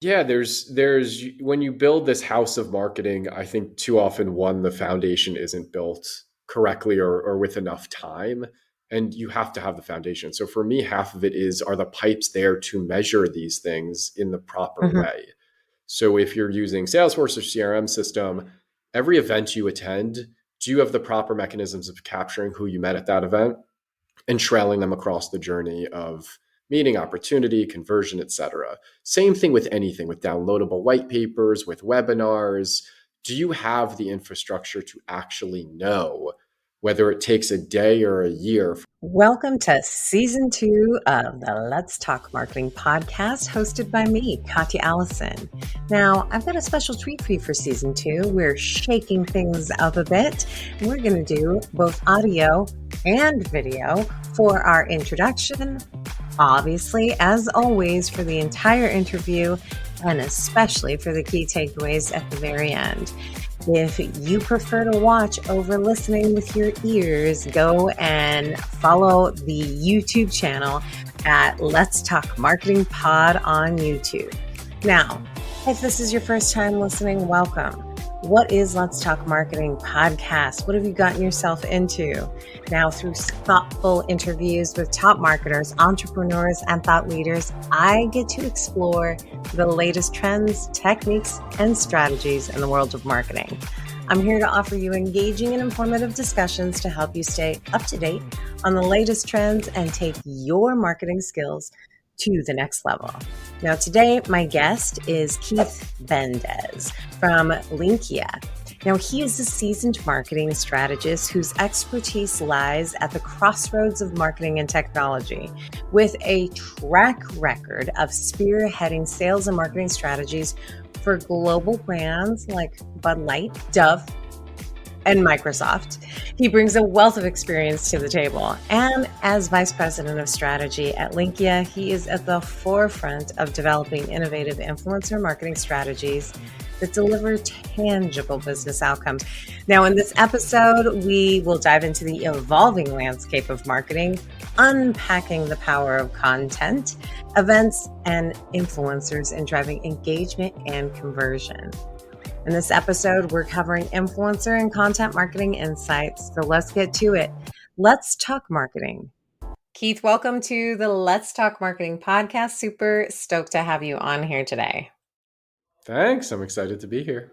Yeah, there's when you build this house of marketing, I think too often one, the foundation isn't built correctly or with enough time. And you have to have the foundation. So for me, half of it is, are the pipes there to measure these things in the proper Mhm. way? So if you're using Salesforce or CRM system, every event you attend, do you have the proper mechanisms of capturing who you met at that event and trailing them across the journey of meeting, opportunity, conversion, etc. Same thing with anything, with downloadable white papers, with webinars. Do you have the infrastructure to actually know whether it takes a day or a year? Welcome to season 2 of the Let's Talk Marketing podcast, hosted by me, Katya Allison. Now, I've got a special treat for you for season 2. We're shaking things up a bit. We're going to do both audio and video for our introduction, obviously, as always, for the entire interview, and especially for the key takeaways at the very end. If you prefer to watch over listening with your ears, go and follow the YouTube channel at Let's Talk Marketing Pod on YouTube. Now, if this is your first time listening, welcome. What is Let's Talk Marketing Podcast? What have you gotten yourself into? Now, through thoughtful interviews with top marketers, entrepreneurs, and thought leaders, I get to explore the latest trends, techniques, and strategies in the world of marketing. I'm here to offer you engaging and informative discussions to help you stay up to date on the latest trends and take your marketing skills to the next level. Now, today, my guest is Keith Bendez from Linqia. Now, he is a seasoned marketing strategist whose expertise lies at the crossroads of marketing and technology, with a track record of spearheading sales and marketing strategies for global brands like Bud Light, Dove, and Microsoft. He brings a wealth of experience to the table. And as Vice President of Strategy at Linqia, he is at the forefront of developing innovative influencer marketing strategies that deliver tangible business outcomes. Now, in this episode, we will dive into the evolving landscape of marketing, unpacking the power of content, events, and influencers in driving engagement and conversion. In this episode, we're covering influencer and content marketing insights. So let's get to it. Let's talk marketing. Keith, welcome to the Let's Talk Marketing podcast. Super stoked to have you on here today. Thanks. I'm excited to be here.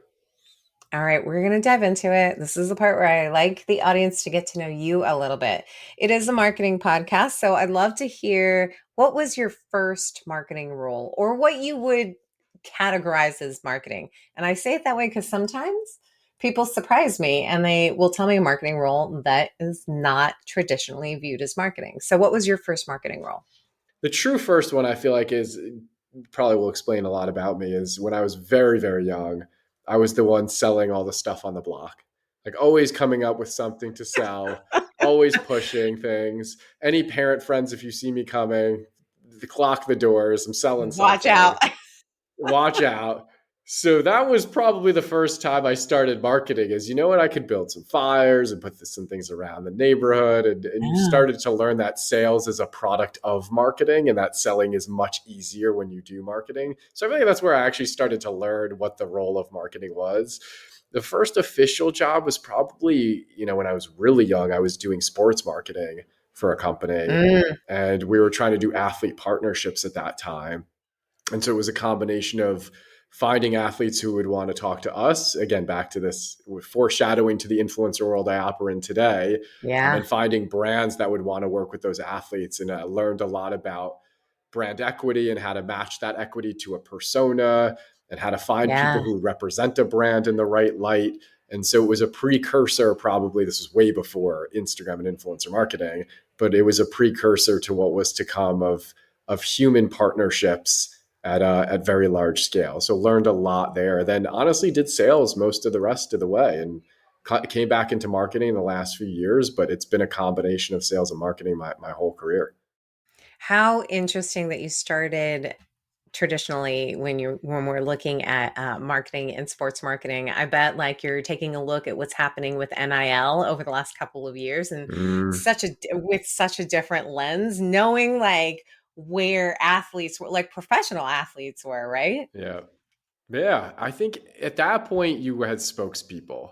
All right, we're going to dive into it. This is the part where I like the audience to get to know you a little bit. It is a marketing podcast, so I'd love to hear, what was your first marketing role, or what you would categorize as marketing? And I say it that way because sometimes people surprise me and they will tell me a marketing role that is not traditionally viewed as marketing. So what was your first marketing role? The true first one I feel like is probably will explain a lot about me is when I was very, very young, I was the one selling all the stuff on the block, like always coming up with something to sell, always pushing things. Any parent friends, if you see me coming, clock the doors, I'm selling Watch something, out. watch out. So that was probably the first time I started marketing is, you know what, I could build some fires and put some things around the neighborhood. And you Yeah. started to learn that sales is a product of marketing and that selling is much easier when you do marketing. So I think that's where I actually started to learn what the role of marketing was. The first official job was probably, when I was really young, I was doing sports marketing for a company Mm, and we were trying to do athlete partnerships at that time. And so it was a combination of finding athletes who would want to talk to us, again, back to this foreshadowing to the influencer world I operate in today, and then yeah. finding brands that would want to work with those athletes. And I learned a lot about brand equity and how to match that equity to a persona and how to find Yeah. people who represent a brand in the right light. And so it was a precursor, probably this was way before Instagram and influencer marketing, but it was a precursor to what was to come of human partnerships at very large scale. So learned a lot there. Then honestly did sales most of the rest of the way and came back into marketing in the last few years, but it's been a combination of sales and marketing my whole career. How interesting that you started traditionally when we're looking at marketing and sports marketing. I bet like you're taking a look at what's happening with NIL over the last couple of years and Mm. such a with such a different lens, knowing like where athletes were, like professional athletes were, right? Yeah. Yeah. I think at that point you had spokespeople,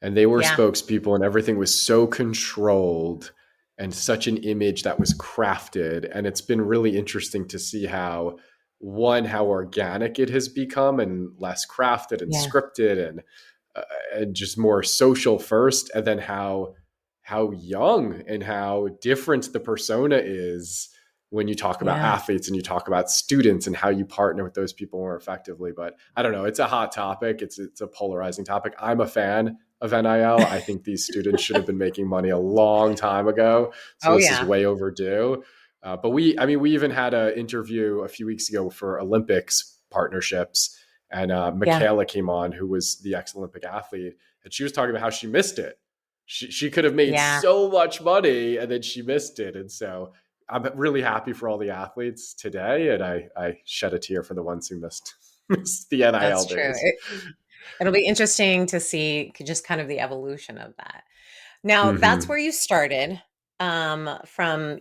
and they were Yeah. spokespeople, and everything was so controlled and such an image that was crafted. And it's been really interesting to see how, one, how organic it has become and less crafted and Yeah. scripted, uh, and just more social first, and then how young and how different the persona is when you talk about Yeah. athletes and you talk about students and how you partner with those people more effectively. But I don't know, it's a hot topic. It's a polarizing topic. I'm a fan of NIL. I think these students should have been making money a long time ago. So Oh this is yeah. way overdue. But we even had an interview a few weeks ago for Olympics partnerships, and Yeah. Michaela came on, who was the ex-Olympic athlete, and she was talking about how she missed it. She could have made Yeah. so much money, and then she missed it. And so I'm really happy for all the athletes today, and I shed a tear for the ones who missed the NIL That's true. days. It'll be interesting to see just kind of the evolution of that. Now, that's Mm-hmm. where you started, from,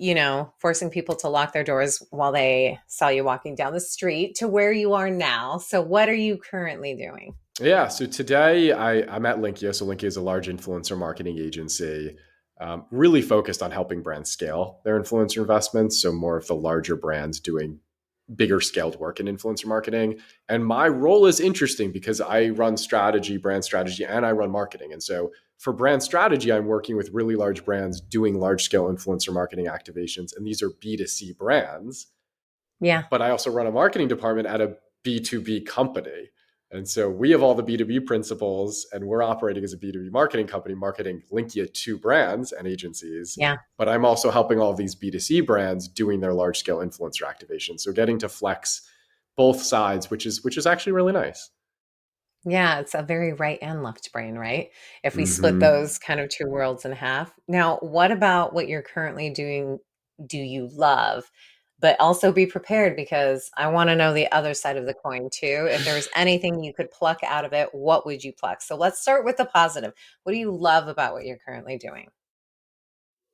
forcing people to lock their doors while they saw you walking down the street to where you are now. So, what are you currently doing? Yeah. So today I'm at Linqia. So Linqia is a large influencer marketing agency, really focused on helping brands scale their influencer investments. So more of the larger brands doing bigger scaled work in influencer marketing. And my role is interesting because I run strategy, brand strategy, and I run marketing. And so for brand strategy, I'm working with really large brands doing large scale influencer marketing activations. And these are B2C brands, Yeah. but I also run a marketing department at a B2B company. And so we have all the B2B principles, and we're operating as a B2B marketing company, marketing Linkia to brands and agencies. Yeah. But I'm also helping all of these B2C brands doing their large scale influencer activations. So getting to flex both sides, which is actually really nice. Yeah, it's a very right and left brain, right? If we split Mm-hmm. those kind of two worlds in half. Now, what about what you're currently doing? Do you love? But also be prepared because I want to know the other side of the coin too. If there was anything you could pluck out of it, what would you pluck? So let's start with the positive. What do you love about what you're currently doing?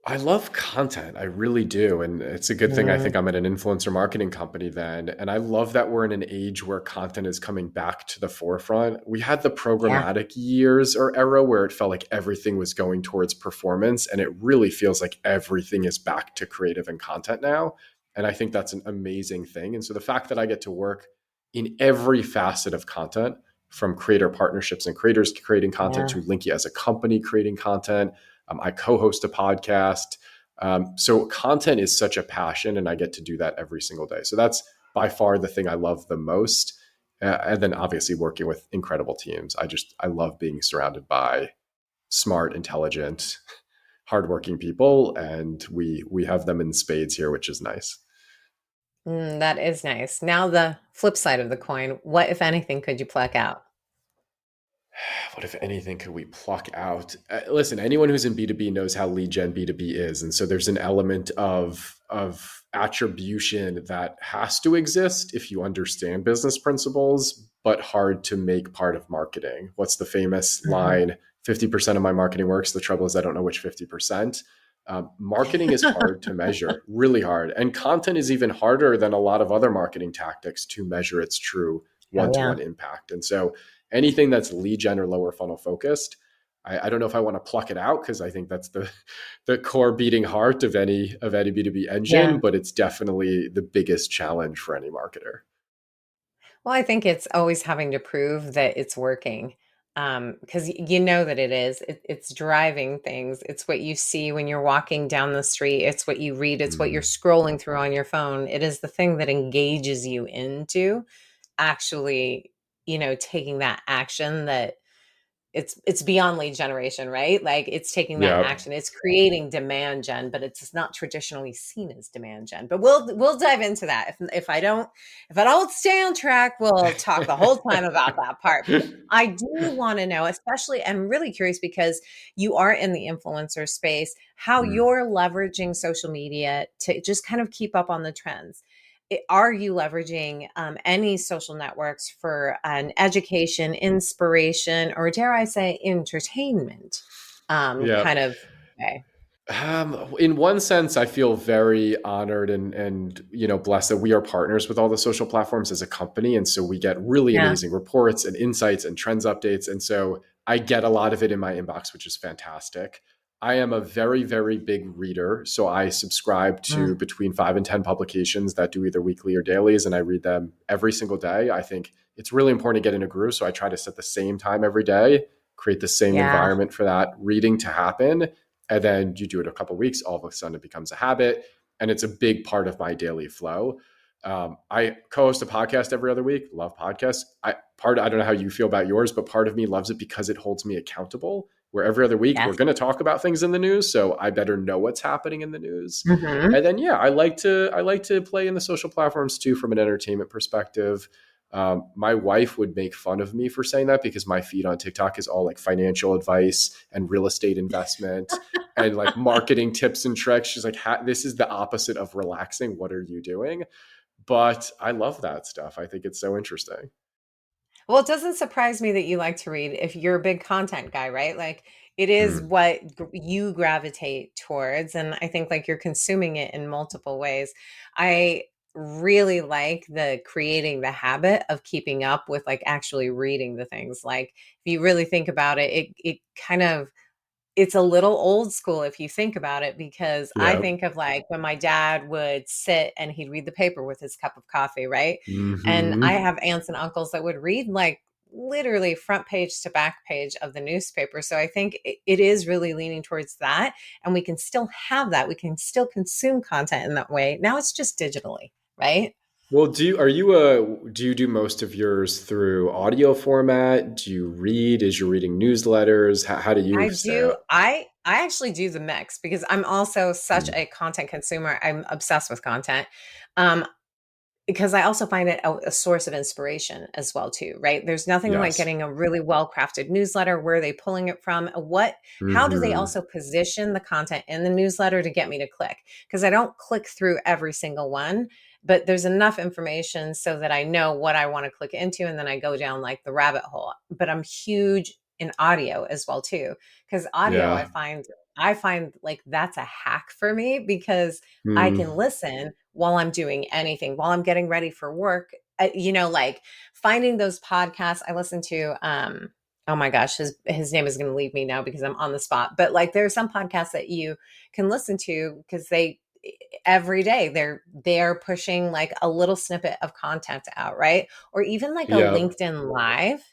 I love content. I really do. And it's a good thing I Mm, think I'm at an influencer marketing company then. And I love that we're in an age where content is coming back to the forefront. We had the yeah, programmatic years or era where it felt like everything was going towards performance. And it really feels like everything is back to creative and content now. And I think that's an amazing thing. And so the fact that I get to work in every facet of content, from creator partnerships and creators creating content yeah. to Linky as a company creating content, I co-host a podcast. So content is such a passion, and I get to do that every single day. So that's by far the thing I love the most. And then obviously working with incredible teams. I love being surrounded by smart, intelligent, hardworking people, and we have them in spades here, which is nice. That is nice. Now, the flip side of the coin, what, if anything, could you pluck out? What if anything could we pluck out? Listen, anyone who's in B2B knows how lead gen B2B is. And so there's an element of attribution that has to exist if you understand business principles, but hard to make part of marketing. What's the famous Mhm. line? 50% of my marketing works. The trouble is I don't know which 50%. Marketing is hard to measure, really hard. And content is even harder than a lot of other marketing tactics to measure its true Oh, one to yeah. one impact. And so anything that's lead gen or lower funnel focused, I don't know if I want to pluck it out because I think that's the core beating heart of any B2B Yeah. engine, but it's definitely the biggest challenge for any marketer. Well, I think it's always having to prove that it's working, because you know that it is. It's driving things. It's what you see when you're walking down the street. It's what you read. It's what you're Mm. scrolling through on your phone. It is the thing that engages you into actually, taking that action that it's beyond lead generation, right? Like it's taking that Yeah. action. It's creating demand gen, but it's not traditionally seen as demand gen. But we'll dive into that. If I don't stay on track, we'll talk the whole time about that part. But I do want to know, especially, I'm really curious because you are in the influencer space, how Mm. you're leveraging social media to just kind of keep up on the trends. Are you leveraging any social networks for an education, inspiration, or dare I say, entertainment Yeah. kind of way? In one sense, I feel very honored and blessed that we are partners with all the social platforms as a company, and so we get really Yeah. amazing reports and insights and trends updates, and so I get a lot of it in my inbox, which is fantastic. I am a very very big reader, so I subscribe to Mm, between 5 and 10 publications that do either weekly or dailies, and I read them every single day. I think it's really important to get in a groove, so I try to set the same time every day, create the same yeah. environment for that reading to happen, and then you do it a couple of weeks, all of a sudden it becomes a habit, and it's a big part of my daily flow. I co-host a podcast every other week. Love podcasts. I don't know how you feel about yours, but part of me loves it because it holds me accountable. Where every other week we're Yes. going to talk about things in the news, so I better know what's happening in the news. Hmm. And then yeah, I like to play in the social platforms too from an entertainment perspective. My wife would make fun of me for saying that because my feed on TikTok is all like financial advice and real estate investment and like marketing tips and tricks. She's like, this is the opposite of relaxing. What are you doing? But I love that stuff. I think it's so interesting. Well, it doesn't surprise me that you like to read if you're a big content guy, right? Like it is Mm. what you gravitate towards. And I think like you're consuming it in multiple ways. I really like the creating the habit of keeping up with like actually reading the things. Like if you really think about it, it kind of it's a little old school if you think about it, because I Yeah. think of like when my dad would sit and he'd read the paper with his cup of coffee, right? And I Hmm. have aunts and uncles that would read like literally front page to back page of the newspaper. So I think it is really leaning towards that. And we can still have that. We can still consume content in that way. Now it's just digitally, right? Well, do you do most of yours through audio format? Do you read? Is you reading newsletters? How do you I stay do. up? I actually do the mix because I'm also such Mm. a content consumer. I'm obsessed with content. Um, because I also find it a source of inspiration as well too, right? There's nothing like Yes. getting a really well-crafted newsletter. Where are they pulling it from? How do they Hmm. also position the content in the newsletter to get me to click? Because I don't click through every single one, but there's enough information so that I know what I want to click into, and then I go down like the rabbit hole. But I'm huge in audio as well too, because audio Yeah. I find like that's a hack for me because I Mm. can listen while I'm doing anything, while I'm getting ready for work. Like finding those podcasts I listen to. Oh my gosh, his name is going to leave me now because I'm on the spot. But like there are some podcasts that you can listen to because they every day they're pushing like a little snippet of content out, right? Or even like Yeah. a LinkedIn live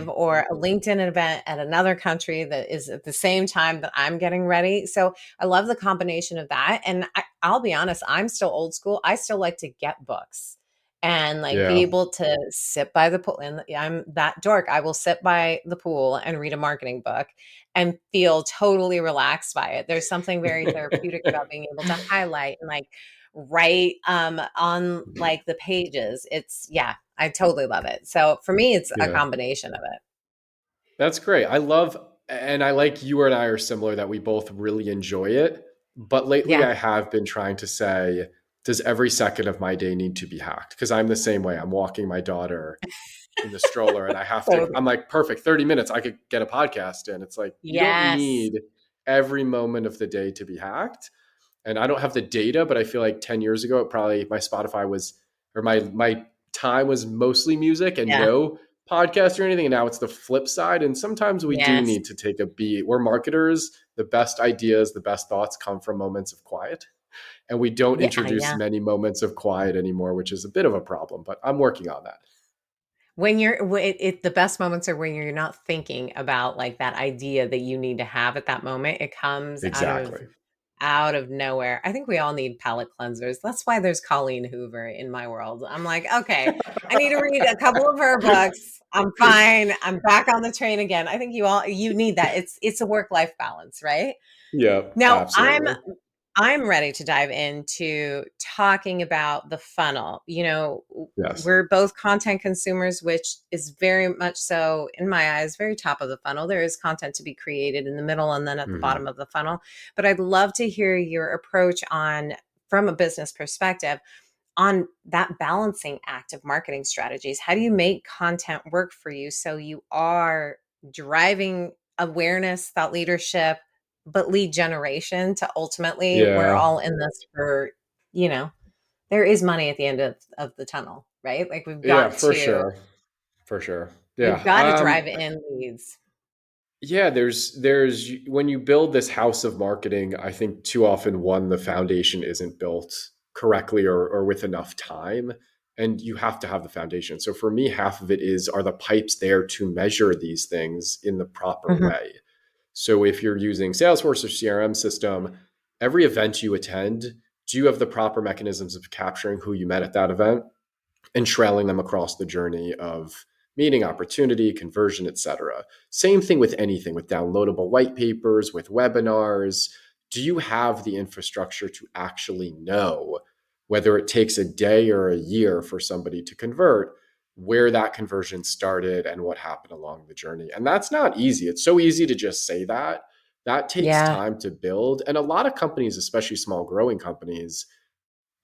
Mm. or a LinkedIn event at another country that is at the same time that I'm getting ready. So I love the combination of that. And I'll be honest, I'm still old school. I still like to get books and like be Yeah. able to sit by the pool. And I'm that dork. I will sit by the pool and read a marketing book and feel totally relaxed by it. There's something very therapeutic about being able to highlight and like write on like the pages. It's yeah, I totally love it. So for me, it's a Yeah. combination of it. That's great. I like you and I are similar that we both really enjoy it. But lately Yeah. I have been trying to say, does every second of my day need to be hacked? Because I'm the same way. I'm walking my daughter in the stroller and Totally. I'm like, perfect, 30 minutes, I could get a podcast in. It's like, you don't Yes. need every moment of the day to be hacked. And I don't have the data, but I feel like 10 years ago, it probably my Spotify was, or my time was mostly music and Yeah. no podcast or anything. And now it's the flip side. And sometimes we do Yes. need to take a beat. We're marketers. The best ideas, the best thoughts come from moments of quiet. And we don't Yeah. introduce Yeah. many moments of quiet anymore, which is a bit of a problem, but I'm working on that. When the best moments are when you're not thinking about like that idea that you need to have at that moment. It comes Exactly. out of nowhere. I think we all need palate cleansers. That's why there's Colleen Hoover in my world. I'm like, okay, I need to read a couple of her books. I'm fine. I'm back on the train again. I think you need that. It's a work-life balance, right? Yeah, Now, absolutely. I'm ready to dive into talking about the funnel. Yes. We're both content consumers, which is very much so, in my eyes, very top of the funnel. There is content to be created in the middle and then at the Hmm. bottom of the funnel. But I'd love to hear your approach from a business perspective, on that balancing act of marketing strategies. How do you make content work for you so you are driving awareness, thought leadership, but lead generation to ultimately we're Yeah. all in this for, you know, there is money at the end of the tunnel, right? Like Yeah, for sure. For sure. we've Yeah. got to drive in leads. Yeah, there's when you build this house of marketing, I think too often one, the foundation isn't built correctly or with enough time. And you have to have the foundation. So for me, half of it is, are the pipes there to measure these things in the proper Mhm. way? So if you're using Salesforce or CRM system, every event you attend, do you have the proper mechanisms of capturing who you met at that event and trailing them across the journey of meeting, opportunity, conversion, etc. Same thing with anything, with downloadable white papers, with webinars. Do you have the infrastructure to actually know whether it takes a day or a year for somebody to convert, where that conversion started and what happened along the journey? And that's not easy. It's so easy to just say that. That takes Yeah. time to build. And a lot of companies, especially small growing companies,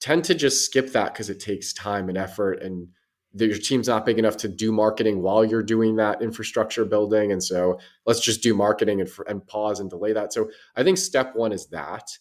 tend to just skip that because it takes time and effort, and your team's not big enough to do marketing while you're doing that infrastructure building. And so let's just do marketing and pause and delay that. So I think step one is that.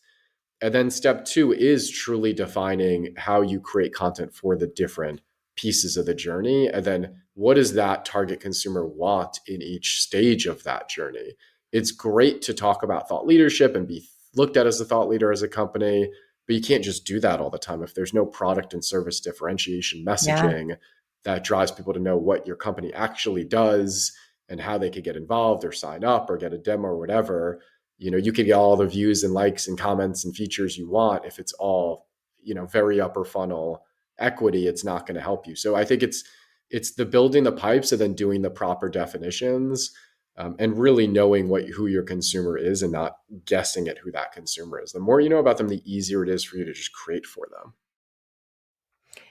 And then step two is truly defining how you create content for the different pieces of the journey. And then what does that target consumer want in each stage of that journey? It's great to talk about thought leadership and be looked at as a thought leader as a company, but you can't just do that all the time. If there's no product and service differentiation Yeah. messaging that drives people to know what your company actually does and how they could get involved or sign up or get a demo or whatever, you can get all the views and likes and comments and features you want. If it's all, very upper funnel equity, it's not going to help you. So I think it's the building the pipes and then doing the proper definitions, and really knowing who your consumer is and not guessing at who that consumer is. The more you know about them, the easier it is for you to just create for them.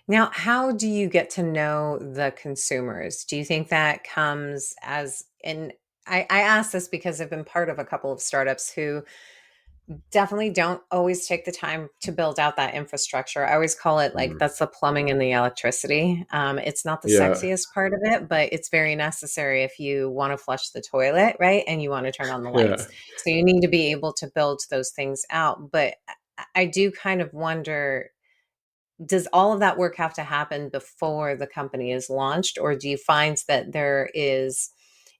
Now, how do you get to know the consumers? Do you think that comes as in I ask this because I've been part of a couple of startups who definitely don't always take the time to build out that infrastructure. I always call it like Mm. that's the plumbing and the electricity. It's not the Yeah. sexiest part of it, but it's very necessary if you want to flush the toilet, right? And you want to turn on the Yeah. lights. So you need to be able to build those things out. But I do kind of wonder, does all of that work have to happen before the company is launched, or do you find that there is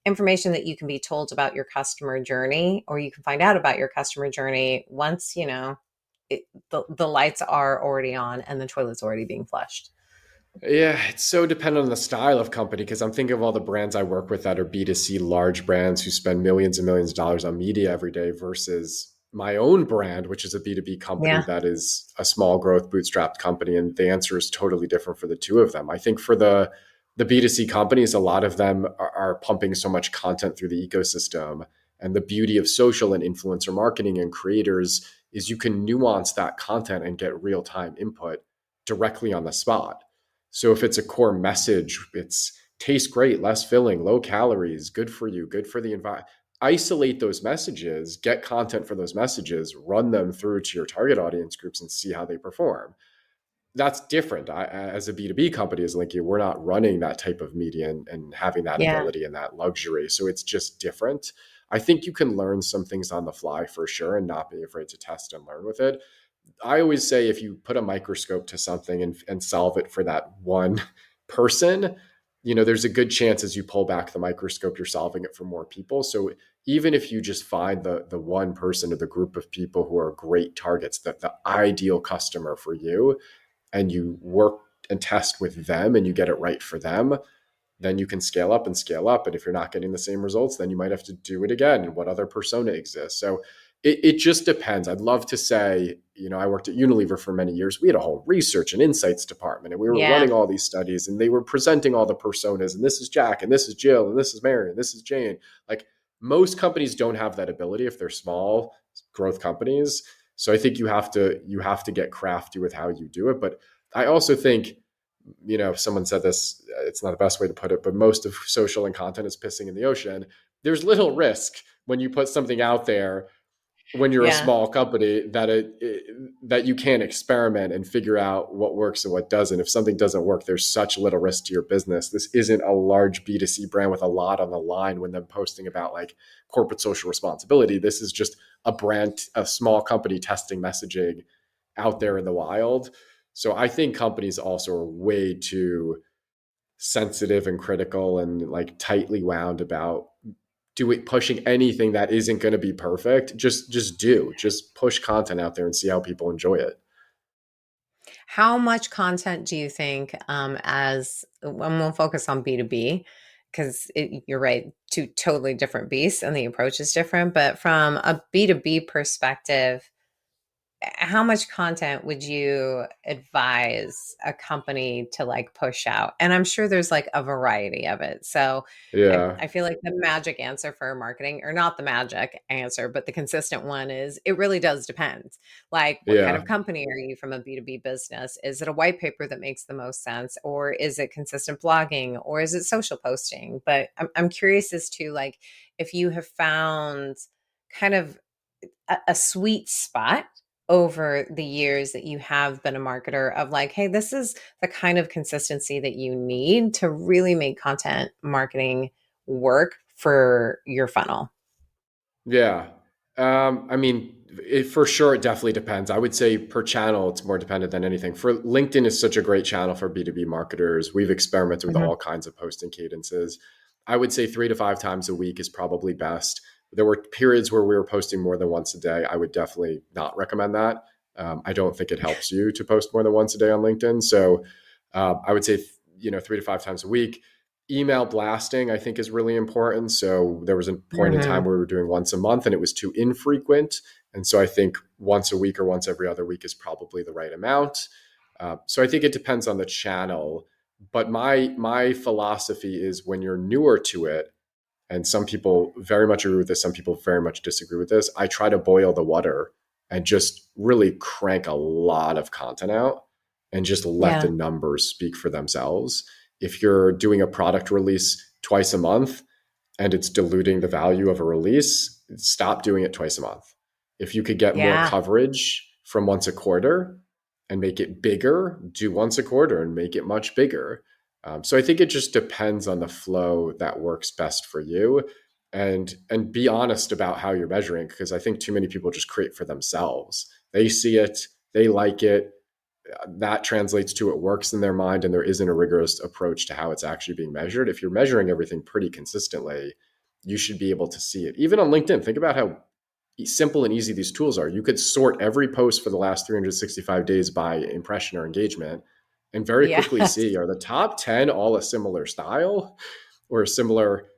information that you can be told about your customer journey, or you can find out about your customer journey once the lights are already on and the toilet's already being flushed? Yeah, it's so dependent on the style of company, because I'm thinking of all the brands I work with that are B2C large brands who spend millions and millions of dollars on media every day versus my own brand, which is a B2B company Yeah. that is a small growth bootstrapped company. And the answer is totally different for the two of them. I think for the B2C companies, a lot of them are pumping so much content through the ecosystem. And the beauty of social and influencer marketing and creators is you can nuance that content and get real time input directly on the spot. So if it's a core message, it's tastes great, less filling, low calories, good for you, good for the environment. Isolate those messages, get content for those messages, run them through to your target audience groups and see how they perform. That's different. As a B2B company, as Linqia, we're not running that type of media and having that Yeah. ability and that luxury. So it's just different. I think you can learn some things on the fly for sure and not be afraid to test and learn with it. I always say if you put a microscope to something and solve it for that one person, there's a good chance as you pull back the microscope, you're solving it for more people. So even if you just find the one person or the group of people who are great targets, the ideal customer for you, and you work and test with them and you get it right for them, then you can scale up and scale up. And if you're not getting the same results, then you might have to do it again. And what other persona exists? So it just depends. I'd love to say, I worked at Unilever for many years. We had a whole research and insights department, and we were Yeah. running all these studies, and they were presenting all the personas. And this is Jack, and this is Jill, and this is Mary, and this is Jane. Like most companies don't have that ability if they're small growth companies. So I think you have to get crafty with how you do it. But I also think, someone said this, it's not the best way to put it, but most of social and content is pissing in the ocean. There's little risk when you put something out there when you're a Yeah. small company that that you can't experiment and figure out what works and what doesn't. If something doesn't work, there's such little risk to your business. This isn't a large B2C brand with a lot on the line when they're posting about like corporate social responsibility. This is just a brand, a small company testing messaging out there in the wild. So I think companies also are way too sensitive and critical and like tightly wound about doing pushing anything that isn't going to be perfect. Just push content out there and see how people enjoy it. How much content do you think, as and we'll focus on B2B, because you're right, two totally different beasts and the approach is different. But from a B2B perspective, how much content would you advise a company to like push out? And I'm sure there's like a variety of it. So Yeah, I feel like the magic answer for marketing, or not the magic answer, but the consistent one is it really does depend. Like, what kind yeah, of company are you from a B2B business? Is it a white paper that makes the most sense? Or is it consistent blogging? Or is it social posting? But I'm curious as to like if you have found kind of a sweet spot over the years that you have been a marketer of like, hey, this is the kind of consistency that you need to really make content marketing work for your funnel. yeah. I mean, for sure, it definitely depends. I would say per channel, it's more dependent than anything. For LinkedIn is such a great channel for B2B marketers. We've experimented with Mhm. all kinds of posting cadences. I would say 3 to 5 times a week is probably best. There were periods where we were posting more than once a day. I would definitely not recommend that. I don't think it helps you to post more than once a day on LinkedIn. So I would say, 3 to 5 times a week. Email blasting, I think, is really important. So there was a point in time Mhm. where we were doing once a month and it was too infrequent. And so I think once a week or once every other week is probably the right amount. So I think it depends on the channel. But my philosophy is when you're newer to it, and some people very much agree with this, some people very much disagree with this. I try to boil the water and just really crank a lot of content out and just let the Yeah. numbers speak for themselves. If you're doing a product release twice a month and it's diluting the value of a release, stop doing it twice a month. If you could get more Yeah. coverage from once a quarter and make it bigger, do once a quarter and make it much bigger. So I think it just depends on the flow that works best for you, and be honest about how you're measuring, because I think too many people just create for themselves. They see it, they like it, that translates to it works in their mind, and there isn't a rigorous approach to how it's actually being measured. If you're measuring everything pretty consistently, you should be able to see it. Even on LinkedIn, think about how simple and easy these tools are. You could sort every post for the last 365 days by impression or engagement and very quickly Yes. see, are the top 10 all a similar style or a similar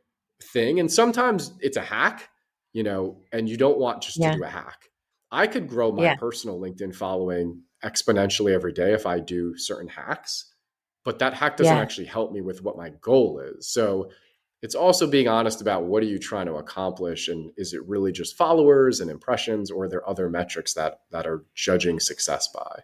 thing? And sometimes it's a hack, and you don't want just to Yeah. do a hack. I could grow my Yeah. personal LinkedIn following exponentially every day if I do certain hacks, but that hack doesn't Yeah. actually help me with what my goal is. So it's also being honest about what are you trying to accomplish, and is it really just followers and impressions, or are there other metrics that are judging success by?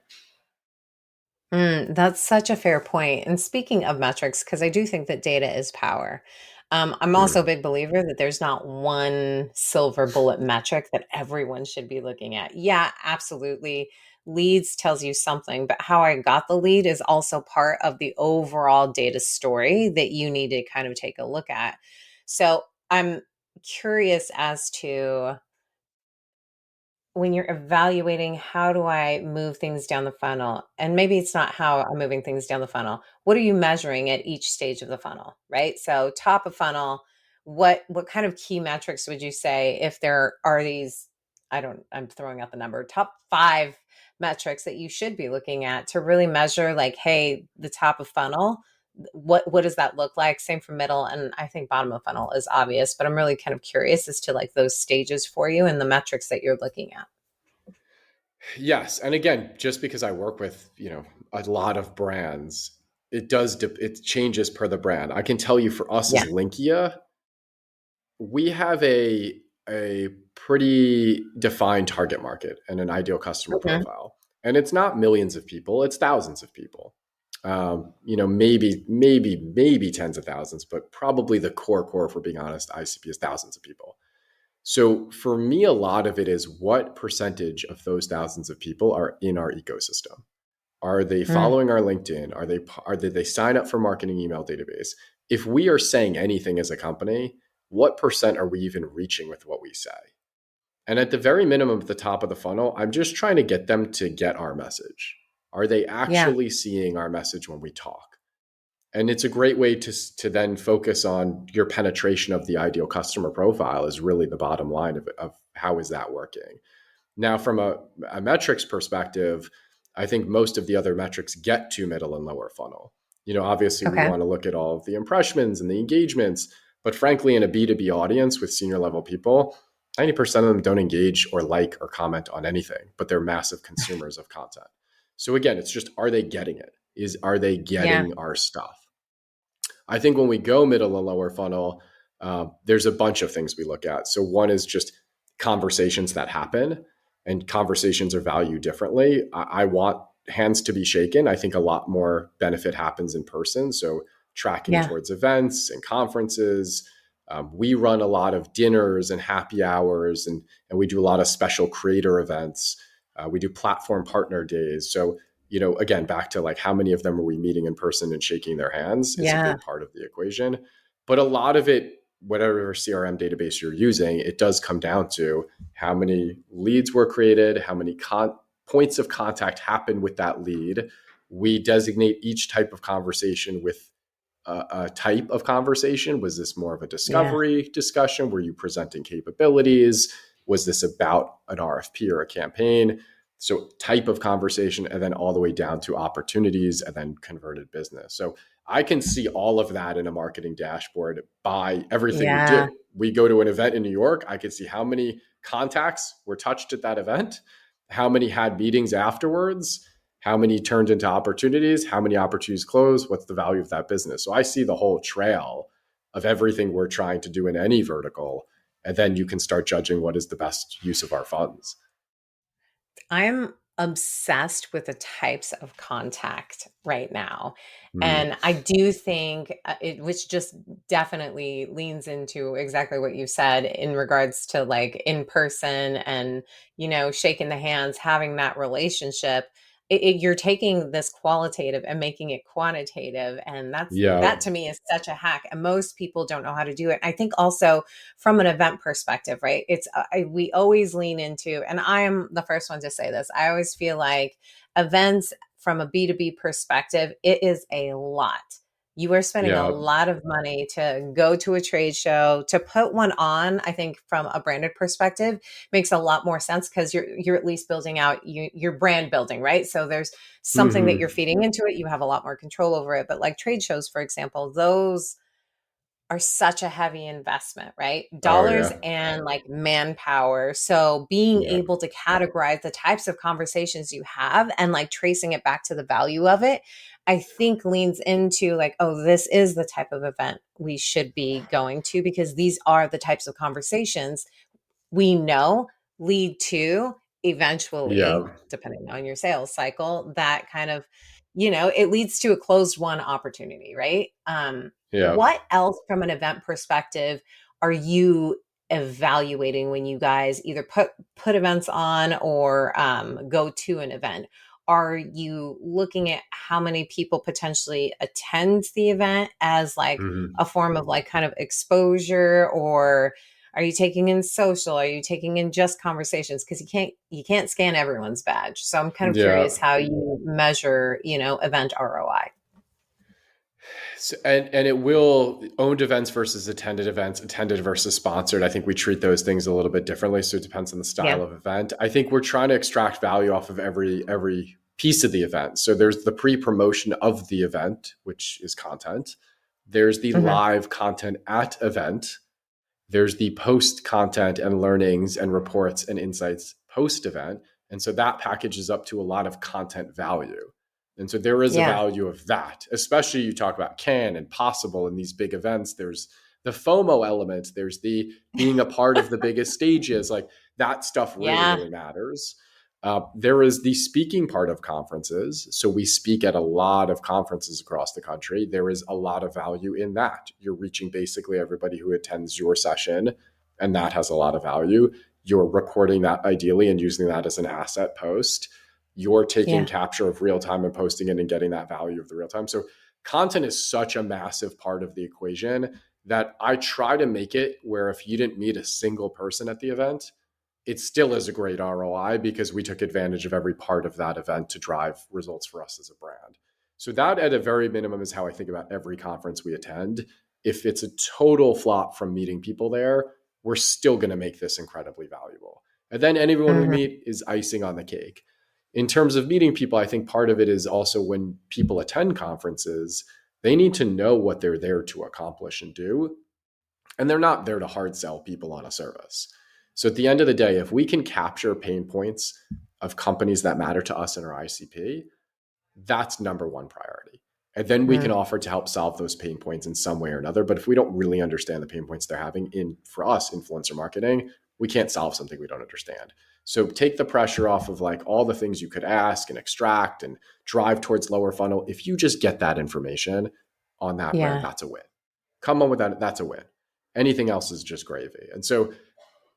That's such a fair point. And speaking of metrics, because I do think that data is power. I'm also a Mm. big believer that there's not one silver bullet metric that everyone should be looking at. Yeah, absolutely. Leads tells you something, but how I got the lead is also part of the overall data story that you need to kind of take a look at. So I'm curious as to when you're evaluating how do I move things down the funnel, and maybe it's not how I'm moving things down the funnel, what are you measuring at each stage of the funnel, right? So top of funnel, what kind of key metrics would you say if there are these, I'm throwing out the number, top 5 metrics that you should be looking at to really measure like, hey, the top of funnel, what does that look like? Same for middle, and I think bottom of funnel is obvious, but I'm really kind of curious as to like those stages for you and the metrics that you're looking at. Yes, and again, just because I work with a lot of brands, it changes per the brand. I can tell you, for us Yeah. as Linqia, we have a pretty defined target market and an ideal customer Mhm. profile, and it's not millions of people; it's thousands of people. Maybe tens of thousands, but probably the core, if we're being honest, ICP is thousands of people. So for me, a lot of it is what percentage of those thousands of people are in our ecosystem. Are they Mm, following our LinkedIn? Did they sign up for marketing email database? If we are saying anything as a company, what percent are we even reaching with what we say? And at the very minimum, at the top of the funnel, I'm just trying to get them to get our message. Are they yeah, actually seeing our message when we talk? And it's a great way to then focus on your penetration of the ideal customer profile is really the bottom line of how is that working. Now, from a metrics perspective, I think most of the other metrics get to middle and lower funnel. Obviously, we okay, want to look at all of the impressions and the engagements, but frankly, in a B2B audience with senior level people, 90% of them don't engage or like or comment on anything, but they're massive consumers of content. So again, it's just, are they getting it? Are they yeah, getting our stuff? I think when we go middle and lower funnel, there's a bunch of things we look at. So one is just conversations that happen, and conversations are valued differently. I want hands to be shaken. I think a lot more benefit happens in person. So tracking yeah, towards events and conferences. We run a lot of dinners and happy hours, and we do a lot of special creator events. We do platform partner days. So again, back to like how many of them are we meeting in person and shaking their hands is a yeah, big part of the equation. But a lot of it, whatever CRM database you're using, it does come down to how many leads were created, how many points of contact happen with that lead. We designate each type of conversation with a type of conversation. Was this more of a yeah, discovery discussion? Were you presenting capabilities? Was this about an RFP or a campaign? So type of conversation, and then all the way down to opportunities and then converted business. So I can see all of that in a marketing dashboard by everything we yeah, do. We go to an event in New York, I can see how many contacts were touched at that event, how many had meetings afterwards, how many turned into opportunities, how many opportunities closed, what's the value of that business. So I see the whole trail of everything we're trying to do in any vertical. And then you can start judging what is the best use of our funds. I'm obsessed with the types of contact right now. Mm. And I do think which just definitely leans into exactly what you said in regards to like in person and, shaking the hands, having that relationship. You're taking this qualitative and making it quantitative. And Yeah. that to me is such a hack. And most people don't know how to do it. I think also from an event perspective, right? We always lean into, and I am the first one to say this. I always feel like events from a B2B perspective, it is a lot. You are spending a Yeah. lot of money to go to a trade show, to put one on. I think from a branded perspective makes a lot more sense because you're at least building out your brand building, right? So there's something that you're Mm-hmm. feeding into it. You have a lot more control over it. But like trade shows, for example, those are such a heavy investment, right? Oh, Dollars yeah. and like manpower. So being Yeah. able to categorize the types of conversations you have and like tracing it back to the value of it, I think leans into like, oh, this is the type of event we should be going to because these are the types of conversations we know lead to eventually, Yeah. depending on your sales cycle, that kind of, it leads to a closed one opportunity, right? Yeah. What else from an event perspective are you evaluating when you guys either put events on or go to an event? Are you looking at how many people potentially attend the event as like Mm-hmm. a form of like kind of exposure, or are you taking in social? Are you taking in just conversations? Because you can't scan everyone's badge. So I'm kind of Yeah. curious how you measure, event ROI. So, and it will owned events versus attended events, attended versus sponsored. I think we treat those things a little bit differently. So it depends on the Yeah. style of event. I think we're trying to extract value off of every piece of the event. So there's the pre-promotion of the event, which is content. There's the Hmm. live content at event. There's the post content and learnings and reports and insights post event. And so that packages up to a lot of content value. And so there is a Yeah. value of that, especially you talk about can and possible in these big events. There's the FOMO element, there's the being a part of the biggest stages. Like that stuff really, Yeah. really matters. There is the speaking part of conferences. So we speak at a lot of conferences across the country. There is a lot of value in that. You're reaching basically everybody who attends your session and that has a lot of value. You're recording that ideally and using that as an asset post. You're taking Yeah. capture of real time and posting it and getting that value of the real time. So content is such a massive part of the equation that I try to make it where if you didn't meet a single person at the event, it still is a great ROI because we took advantage of every part of that event to drive results for us as a brand. So that at a very minimum is how I think about every conference we attend. If it's a total flop from meeting people there, we're still going to make this incredibly valuable. And then anyone we Mhm. meet is icing on the cake. In terms of meeting people, I think part of it is also when people attend conferences, they need to know what they're there to accomplish and do. And they're not there to hard sell people on a service. So at the end of the day, if we can capture pain points of companies that matter to us in our ICP, that's number one priority. And then we can Mm. offer to help solve those pain points in some way or another. But if we don't really understand the pain points they're having in, for us, influencer marketing, we can't solve something we don't understand. So take the pressure off of like all the things you could ask and extract and drive towards lower funnel. If you just get that information on that brand, Yeah. that's a win. Come on with that, that's a win. Anything else is just gravy. And so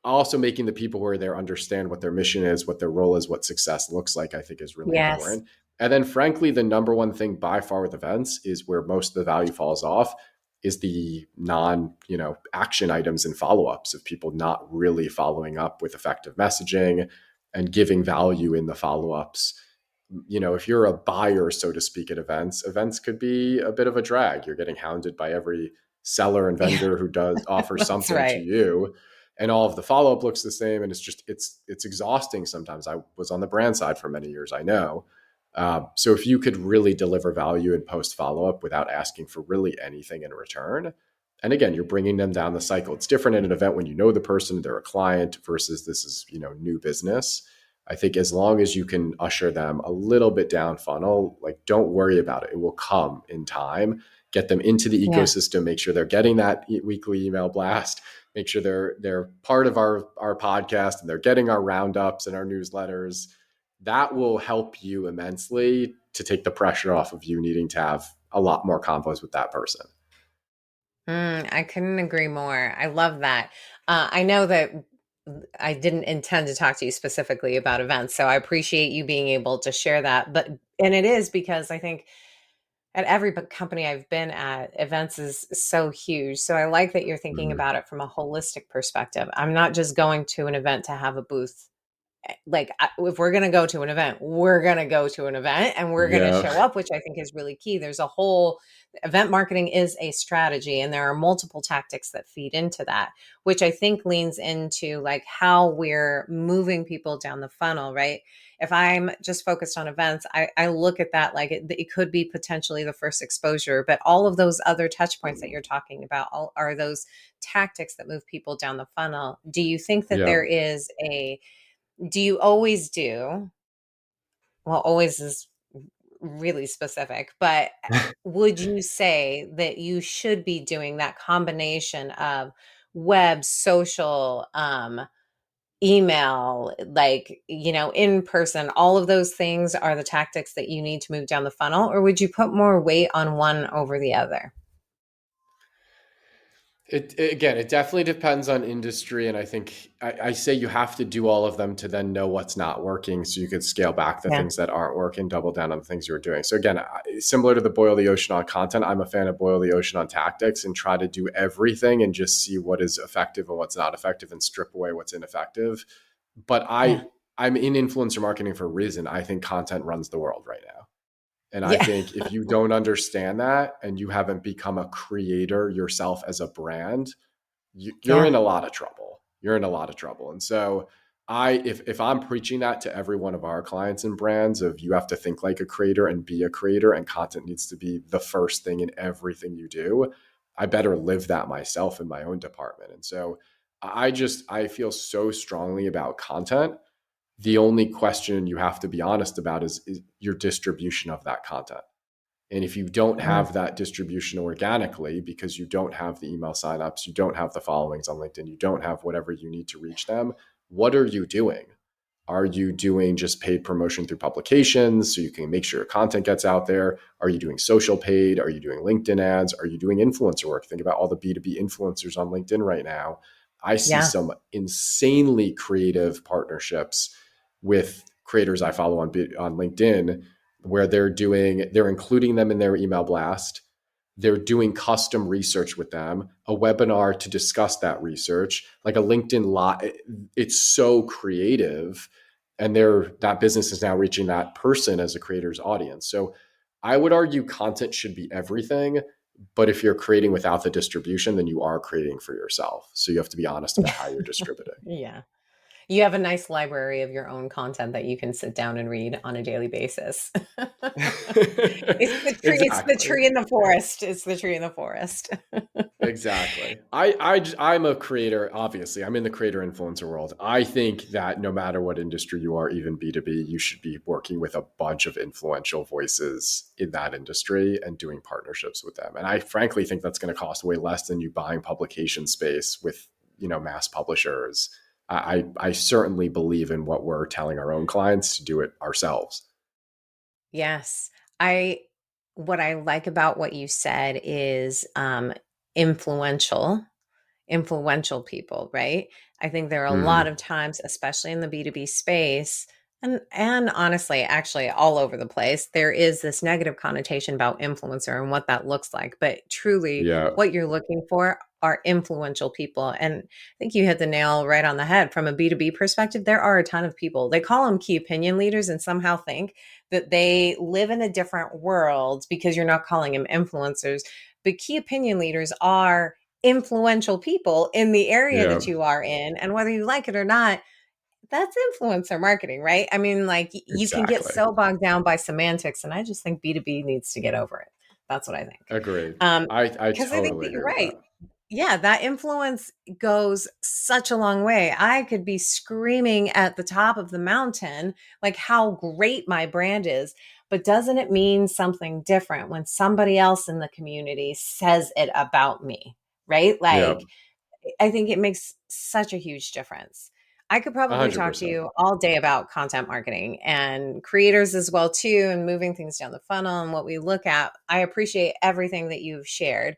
also making the people who are there understand what their mission is, what their role is, what success looks like, I think is really Yes. important. And then frankly, the number one thing by far with events is where most of the value falls off is the non, action items and follow-ups of people not really following up with effective messaging and giving value in the follow-ups. If you're a buyer, so to speak, at events could be a bit of a drag. You're getting hounded by every seller and Yeah. vendor who does offer That's something to right. you, and all of the follow-up looks the same, and it's exhausting sometimes. I was on the brand side for many years, I know. So if you could really deliver value and post follow-up without asking for really anything in return, and again, you're bringing them down the cycle. It's different in an event when you know the person, they're a client, versus this is new business. I think as long as you can usher them a little bit down funnel, like don't worry about it. It will come in time. Get them into the Yeah. ecosystem, make sure they're getting that weekly email blast, make sure they're part of our podcast and they're getting our roundups and our newsletters. That will help you immensely to take the pressure off of you needing to have a lot more combos with that person. I couldn't agree more. I love that. I know that I didn't intend to talk to you specifically about events, so I appreciate you being able to share that. And it is because I think at every company I've been at, events is so huge. So I like that you're thinking Mm, about it from a holistic perspective. I'm not just going to an event to have a booth. Like if we're going to go to an event, we're going to go to an event and we're going to yeah. show up, which I think is really key. There's a whole event marketing is a strategy and there are multiple tactics that feed into that, which I think leans into like how we're moving people down the funnel, right? If I'm just focused on events, I look at that like it could be potentially the first exposure, but all of those other touch points that you're talking about are those tactics that move people down the funnel. Do you think that Yeah. there is a do you always do well, always is really specific, but would you say that you should be doing that combination of web, social, email, like, in person, all of those things are the tactics that you need to move down the funnel, or would you put more weight on one over the other? Again, it definitely depends on industry, and I think I say you have to do all of them to then know what's not working, so you could scale back the Yeah. things that aren't working, double down on the things you were doing. So again, similar to the boil the ocean on content, I'm a fan of boil the ocean on tactics and try to do everything and just see what is effective and what's not effective and strip away what's ineffective. But Yeah. I'm in influencer marketing for a reason. I think content runs the world right now. And I Yeah. think if you don't understand that and you haven't become a creator yourself as a brand, you're in Yeah. a lot of trouble. You're in a lot of trouble. And so if I'm preaching that to every one of our clients and brands of you have to think like a creator and be a creator and content needs to be the first thing in everything you do, I better live that myself in my own department. And so I feel so strongly about content. The only question you have to be honest about is your distribution of that content. And if you don't Mm. have that distribution organically because you don't have the email signups, you don't have the followings on LinkedIn, you don't have whatever you need to reach them, what are you doing? Are you doing just paid promotion through publications so you can make sure your content gets out there? Are you doing social paid? Are you doing LinkedIn ads? Are you doing influencer work? Think about all the B2B influencers on LinkedIn right now. I see Yeah. some insanely creative partnerships with creators I follow on LinkedIn where they're including them in their email blast. They're doing custom research with them, a webinar to discuss that research, like a LinkedIn live. It's so creative, and that business is now reaching that person as a creator's audience. So I would argue content should be everything, but if you're creating without the distribution, then you are creating for yourself. So you have to be honest about how you're distributing. Yeah. You have a nice library of your own content that you can sit down and read on a daily basis. It's the Exactly. tree in the forest. It's the tree in the forest. Exactly. I'm a creator. Obviously, I'm in the creator influencer world. I think that no matter what industry you are, even B2B, you should be working with a bunch of influential voices in that industry and doing partnerships with them. And I frankly think that's going to cost way less than you buying publication space with, mass publishers. I certainly believe in what we're telling our own clients to do it ourselves. Yes. I what I like about what you said is influential influential people, right? I think there are a lot Mm-hmm. of times, especially in the B2B space, and honestly, actually all over the place, there is this negative connotation about influencer and what that looks like. But truly, Yeah. what you're looking for are influential people. And I think you hit the nail right on the head. From a B2B perspective, there are a ton of people. They call them key opinion leaders and somehow think that they live in a different world because you're not calling them influencers. But key opinion leaders are influential people in the area Yeah. that you are in. And whether you like it or not, that's influencer marketing, right? I mean, like you can get Exactly. so bogged down by semantics. And I just think B2B needs to get over it. That's what I think. Agreed. Um, I because I think totally that you're agree with that. right. Yeah, that influence goes such a long way. I could be screaming at the top of the mountain, like how great my brand is. But doesn't it mean something different when somebody else in the community says it about me? Right? Yeah. Like, I think it makes such a huge difference. I could probably talk to 100%. you all day about content marketing and creators as well too, and moving things down the funnel and what we look at. I appreciate everything that you've shared.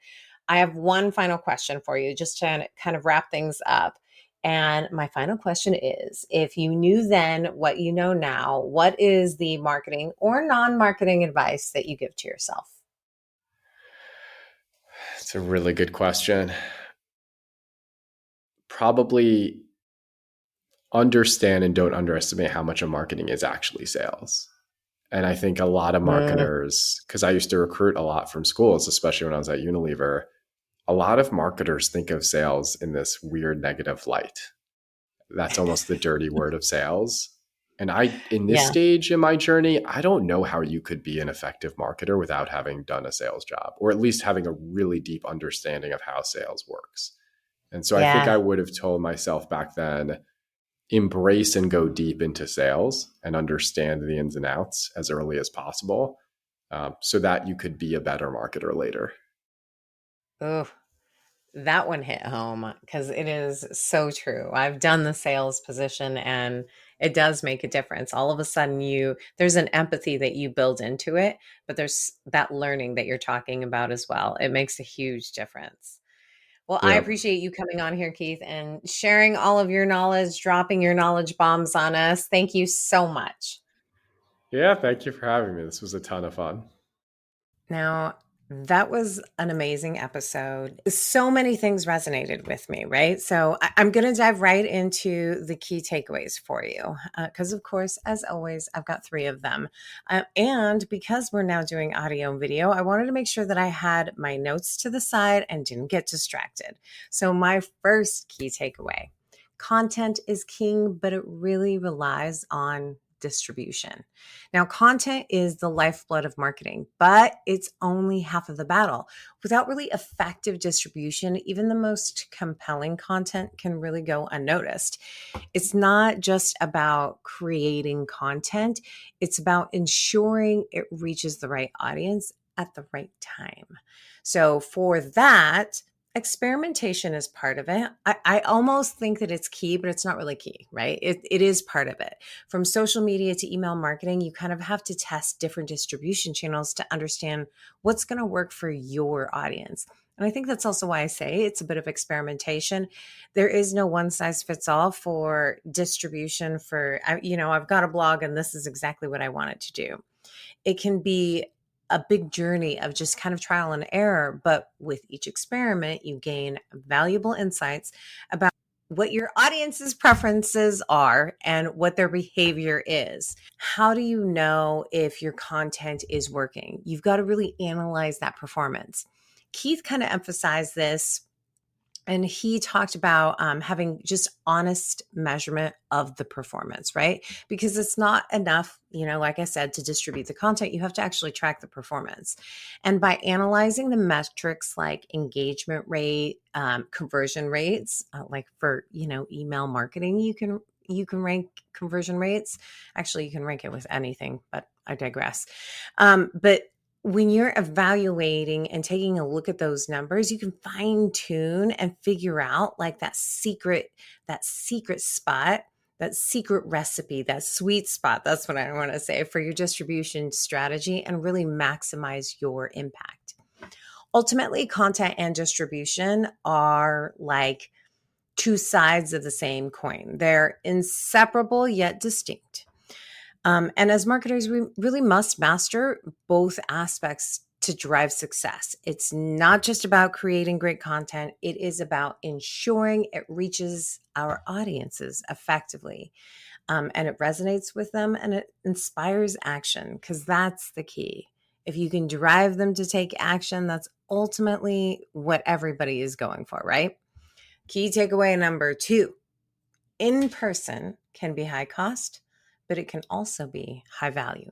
I have one final question for you just to kind of wrap things up. And my final question is, if you knew then what you know now, what is the marketing or non-marketing advice that you give to yourself? It's a really good question. Probably understand and don't underestimate how much of marketing is actually sales. And I think a lot of Mm, marketers, because I used to recruit a lot from schools, especially when I was at Unilever, a lot of marketers think of sales in this weird negative light. That's almost the dirty word of sales. And in this yeah, stage in my journey, I don't know how you could be an effective marketer without having done a sales job, or at least having a really deep understanding of how sales works. And so I think yeah. I would have told myself back then, embrace and go deep into sales and understand the ins and outs as early as possible, so that you could be a better marketer later. Ooh, that one hit home because it is so true. I've done the sales position and it does make a difference. All of a sudden there's an empathy that you build into it, but there's that learning that you're talking about as well. It makes a huge difference. Well, I Yeah. appreciate you coming on here, Keith, and sharing all of your knowledge, dropping your knowledge bombs on us. Thank you so much. Yeah. Thank you for having me. This was a ton of fun. Now, that was an amazing episode. So many things resonated with me, right? So I'm going to dive right into the key takeaways for you. Because, of course, as always, I've got three of them. And because we're now doing audio and video, I wanted to make sure that I had my notes to the side and didn't get distracted. So, my first key takeaway: content is king, but it really relies on distribution. Now, content is the lifeblood of marketing, but it's only half of the battle. Without really effective distribution, even the most compelling content can really go unnoticed. It's not just about creating content, it's about ensuring it reaches the right audience at the right time. So, for that, experimentation is part of it. I almost think that it's key, but it's not really key, right? It is part of it. From social media to email marketing, you kind of have to test different distribution channels to understand what's going to work for your audience. And I think that's also why I say it's a bit of experimentation. There is no one size fits all for distribution for, I've got a blog and this is exactly what I want it to do. It can be a big journey of just kind of trial and error, but with each experiment, you gain valuable insights about what your audience's preferences are and what their behavior is. How do you know if your content is working? You've got to really analyze that performance. Keith kind of emphasized this, and he talked about having just honest measurement of the performance, right? Because it's not enough, like I said, to distribute the content. You have to actually track the performance. And by analyzing the metrics like engagement rate, conversion rates, like for, email marketing, you can rank conversion rates. Actually, you can rank it with anything, but I digress. But when you're evaluating and taking a look at those numbers, you can fine tune and figure out like that secret spot, that secret recipe, that sweet spot. That's what I want to say for your distribution strategy and really maximize your impact. Ultimately, content and distribution are like two sides of the same coin. They're inseparable yet distinct. And as marketers, we really must master both aspects to drive success. It's not just about creating great content, it is about ensuring it reaches our audiences effectively. And it resonates with them and it inspires action, because that's the key. If you can drive them to take action, that's ultimately what everybody is going for, right? Key takeaway number 2: in person can be high cost, but it can also be high value.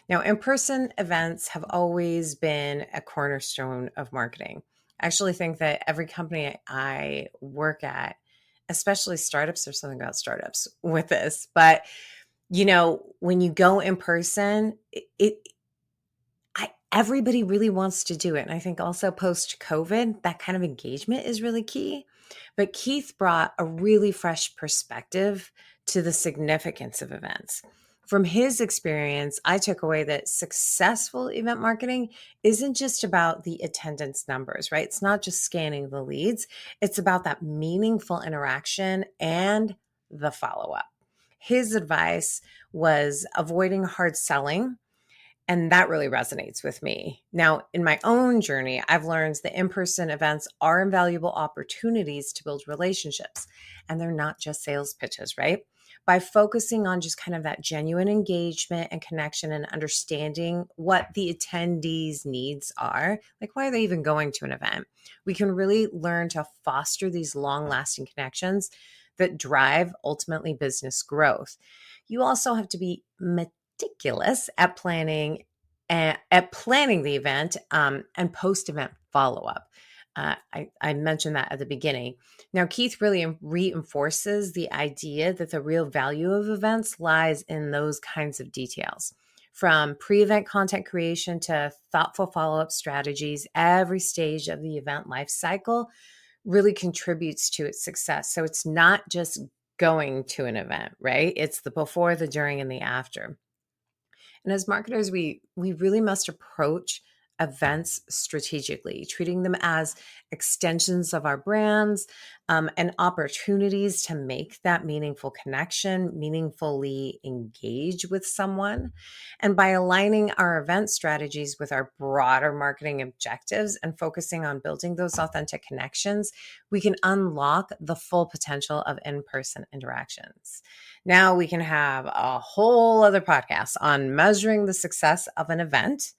Now, in-person events have always been a cornerstone of marketing. I actually think that every company I work at, especially startups, there's something about startups with this, but when you go in person, everybody really wants to do it. And I think also post-COVID, that kind of engagement is really key. But Keith brought a really fresh perspective to the significance of events. From his experience, I took away that successful event marketing isn't just about the attendance numbers, right? It's not just scanning the leads. It's about that meaningful interaction and the follow-up. His advice was avoiding hard selling, and that really resonates with me. Now, in my own journey, I've learned that in-person events are invaluable opportunities to build relationships, and they're not just sales pitches, right? By focusing on just kind of that genuine engagement and connection and understanding what the attendees' needs are, like why are they even going to an event, we can really learn to foster these long-lasting connections that drive ultimately business growth. You also have to be meticulous at planning the event and post-event follow-up. I mentioned that at the beginning. Now, Keith really reinforces the idea that the real value of events lies in those kinds of details. From pre-event content creation to thoughtful follow-up strategies, every stage of the event life cycle really contributes to its success. So it's not just going to an event, right? It's the before, the during, and the after. And as marketers, we really must approach events strategically, treating them as extensions of our brands and opportunities to make that meaningful connection, meaningfully engage with someone. And by aligning our event strategies with our broader marketing objectives and focusing on building those authentic connections, we can unlock the full potential of in-person interactions. Now we can have a whole other podcast on measuring the success of an event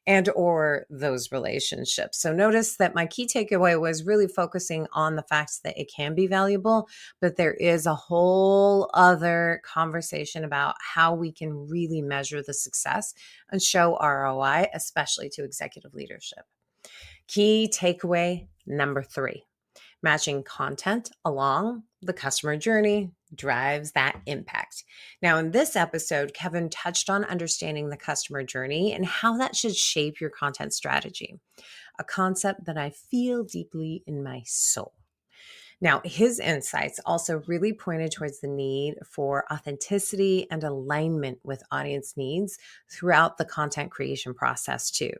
and or those relationships. So notice that my key takeaway was really focusing on the fact that it can be valuable, but there is a whole other conversation about how we can really measure the success and show ROI, especially to executive leadership. Key takeaway number 3: matching content along the customer journey drives that impact. Now, in this episode, Kevin touched on understanding the customer journey and how that should shape your content strategy, a concept that I feel deeply in my soul. Now, his insights also really pointed towards the need for authenticity and alignment with audience needs throughout the content creation process, too.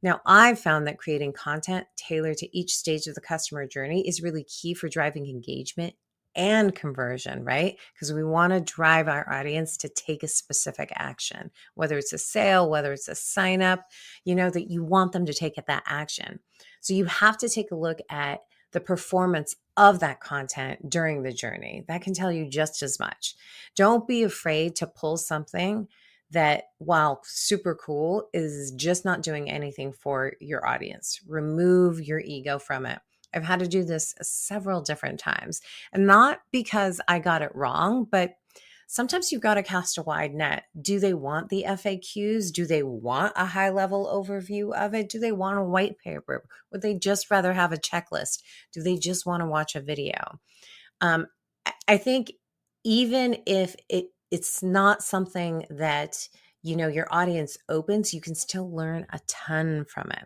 Now, I've found that creating content tailored to each stage of the customer journey is really key for driving engagement and conversion, right? Because we want to drive our audience to take a specific action, whether it's a sale, whether it's a sign up, that you want them to take that action. So you have to take a look at the performance of that content during the journey. That can tell you just as much. Don't be afraid to pull something that, while super cool, is just not doing anything for your audience. Remove your ego from it. I've had to do this several different times, and not because I got it wrong, but sometimes you've got to cast a wide net. Do they want the FAQs? Do they want a high level overview of it? Do they want a white paper? Would they just rather have a checklist? Do they just want to watch a video? I think even if it's not something that, your audience opens, you can still learn a ton from it.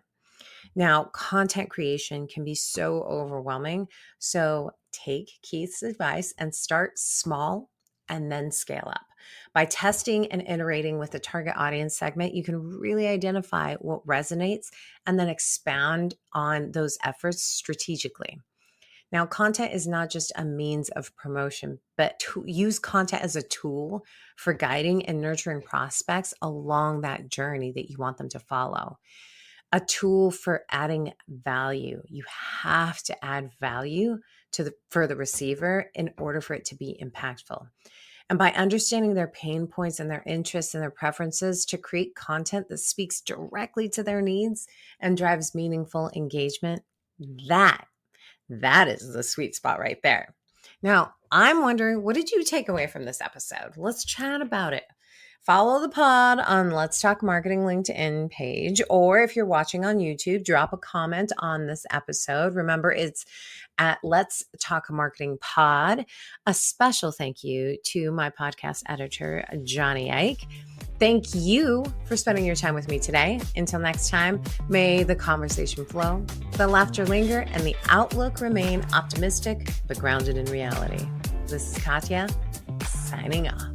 Now, content creation can be so overwhelming. So take Keith's advice and start small and then scale up. By testing and iterating with the target audience segment, you can really identify what resonates and then expand on those efforts strategically. Now, content is not just a means of promotion, but to use content as a tool for guiding and nurturing prospects along that journey that you want them to follow. A tool for adding value. You have to add value for the receiver in order for it to be impactful. And by understanding their pain points and their interests and their preferences, to create content that speaks directly to their needs and drives meaningful engagement, that is the sweet spot right there. Now, I'm wondering, what did you take away from this episode? Let's chat about it. Follow the pod on Let's Talk Marketing LinkedIn page, or if you're watching on YouTube, drop a comment on this episode. Remember, it's at Let's Talk Marketing Pod. A special thank you to my podcast editor, Johnny Ike. Thank you for spending your time with me today. Until next time, may the conversation flow, the laughter linger, and the outlook remain optimistic but grounded in reality. This is Katya, signing off.